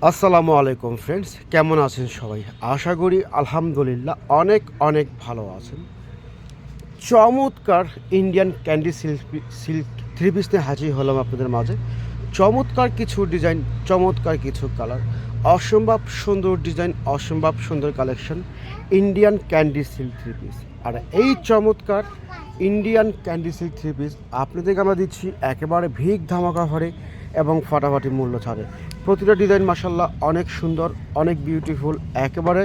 আসসালামু আলাইকুম ফ্রেন্ডস, কেমন আছেন সবাই? আশা করি আলহামদুলিল্লাহ অনেক অনেক ভালো আছেন। চমৎকার Indian candy silk three piece নিয়ে হাজির হলাম আপনাদের মাঝে। চমৎকার কিছু ডিজাইন, চমৎকার কিছু কালার, অসম্ভব সুন্দর ডিজাইন, অসম্ভব সুন্দর collection, Indian candy silk three piece. আর এই চমৎকার Indian candy silk three piece আপনাদেরকে আমরা দিচ্ছি একেবারে ভিগ ধামাকা ভরে এবং ফাটাফাটি মূল্য ছাড়ে। প্রতিটা ডিজাইন মাসাল্লাহ অনেক সুন্দর, অনেক বিউটিফুল, একেবারে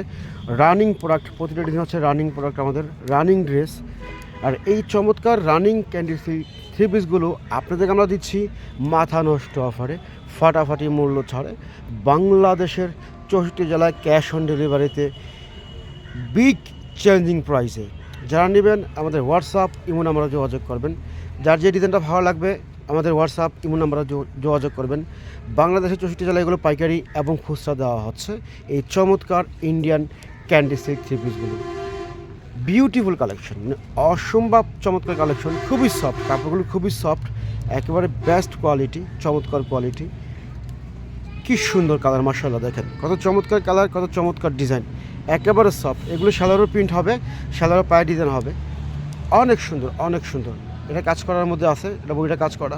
রানিং প্রোডাক্ট। প্রতিটা ডিজাইন হচ্ছে রানিং প্রোডাক্ট, আমাদের রানিং ড্রেস। আর এই চমৎকার রানিং ক্যান্ডি থ্রি পিসগুলো আপনাদেরকে আমরা দিচ্ছি মাথা নষ্ট অফারে, ফাটাফাটি মূল্য ছাড়ে, বাংলাদেশের 64 জেলায় ক্যাশ অন ডেলিভারিতে, বিগ চেঞ্জিং প্রাইসে। যারা নেবেন আমাদের হোয়াটসঅ্যাপ ইমো নাম্বারে যোগাযোগ করবেন। যার যে ডিজাইনটা ভালো লাগবে আমাদের হোয়াটসঅ্যাপ ইমো নাম্বারে যোগাযোগ করবেন। বাংলাদেশের 64 জেলায় এগুলো পাইকারি এবং খুচরা দেওয়া হচ্ছে এই চমৎকার ইন্ডিয়ান ক্যান্ডি সিল্ক থ্রি পিসগুলো। বিউটিফুল কালেকশন, অসম্ভব চমৎকার কালেকশন, খুবই সফট, কাপড়গুলো খুবই সফট, একেবারে বেস্ট কোয়ালিটি, চমৎকার কোয়ালিটি। কি সুন্দর কালার, মাশাআল্লাহ দেখেন কত চমৎকার কালার, কত চমৎকার ডিজাইন, একেবারে সফট। এগুলো শালারও প্রিন্ট হবে, শালারও পায়ে ডিজাইন হবে, অনেক সুন্দর, অনেক সুন্দর। এটা কাজ করার মধ্যে আছে, এটা বইটা কাজ করা,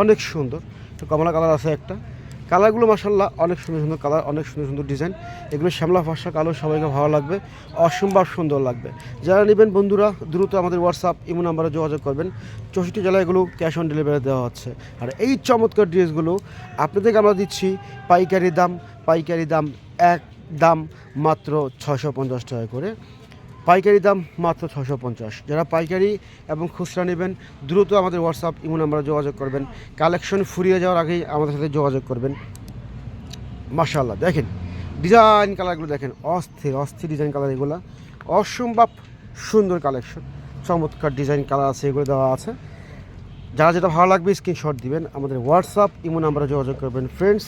অনেক সুন্দর। তো কমলা কালার আছে একটা, কালারগুলো মাশাআল্লাহ অনেক সুন্দর সুন্দর কালার, অনেক সুন্দর সুন্দর ডিজাইন। এগুলো শ্যামলা ফর্সা কালো, সবাইকে ভালো লাগবে, অসম্ভব সুন্দর লাগবে। যারা নেবেন বন্ধুরা দ্রুত আমাদের হোয়াটসঅ্যাপ ইমো নাম্বারে যোগাযোগ করবেন। 64 জেলায় এগুলো ক্যাশ অন ডেলিভারি দেওয়া হচ্ছে। আর এই চমৎকার ড্রেসগুলো আপনাদেরকে আমরা দিচ্ছি পাইকারি দাম, পাইকারি দাম এক দাম মাত্র 650 টাকা করে, পাইকারি দাম মাত্র 650। যারা পাইকারি এবং খুচরা নেবেন দ্রুত আমাদের হোয়াটসঅ্যাপ ইমো নাম্বারে যোগাযোগ করবেন। কালেকশন ফুরিয়ে যাওয়ার আগেই আমাদের সাথে যোগাযোগ করবেন। মাশাআল্লাহ দেখেন ডিজাইন কালারগুলো, দেখেন অস্থির অস্থির ডিজাইন কালার, এগুলো অসম্ভব সুন্দর কালেকশন, চমৎকার ডিজাইন কালার আছে, এগুলো দেওয়া আছে। যারা যেটা ভালো লাগবে স্ক্রিনশট দিবেন, আমাদের হোয়াটসঅ্যাপ ইমো নাম্বারে যোগাযোগ করবেন। ফ্রেন্ডস,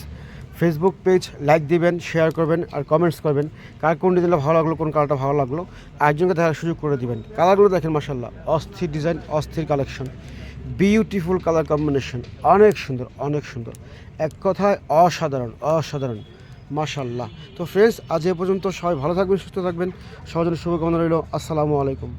ফেসবুক পেজ লাইক দিবেন, শেয়ার করবেন আর কমেন্টস করবেন কার কোন ডিজাইনটা ভালো লাগলো, কোন কালারটা ভালো লাগলো, একজনকে দেখার সুযোগ করে দিবেন। কালারগুলো দেখেন মাশাআল্লাহ, অস্থির ডিজাইন, অস্থির কালেকশন, বিউটিফুল কালার কম্বিনেশন, অনেক সুন্দর, অনেক সুন্দর, এক কথায় অসাধারণ, অসাধারণ, মাশাআল্লাহ। তো ফ্রেন্ডস, আজ এ পর্যন্ত, সবাই ভালো থাকবেন, সুস্থ থাকবেন, সবার জন্য শুভকামনা রইল। আসসালামু আলাইকুম।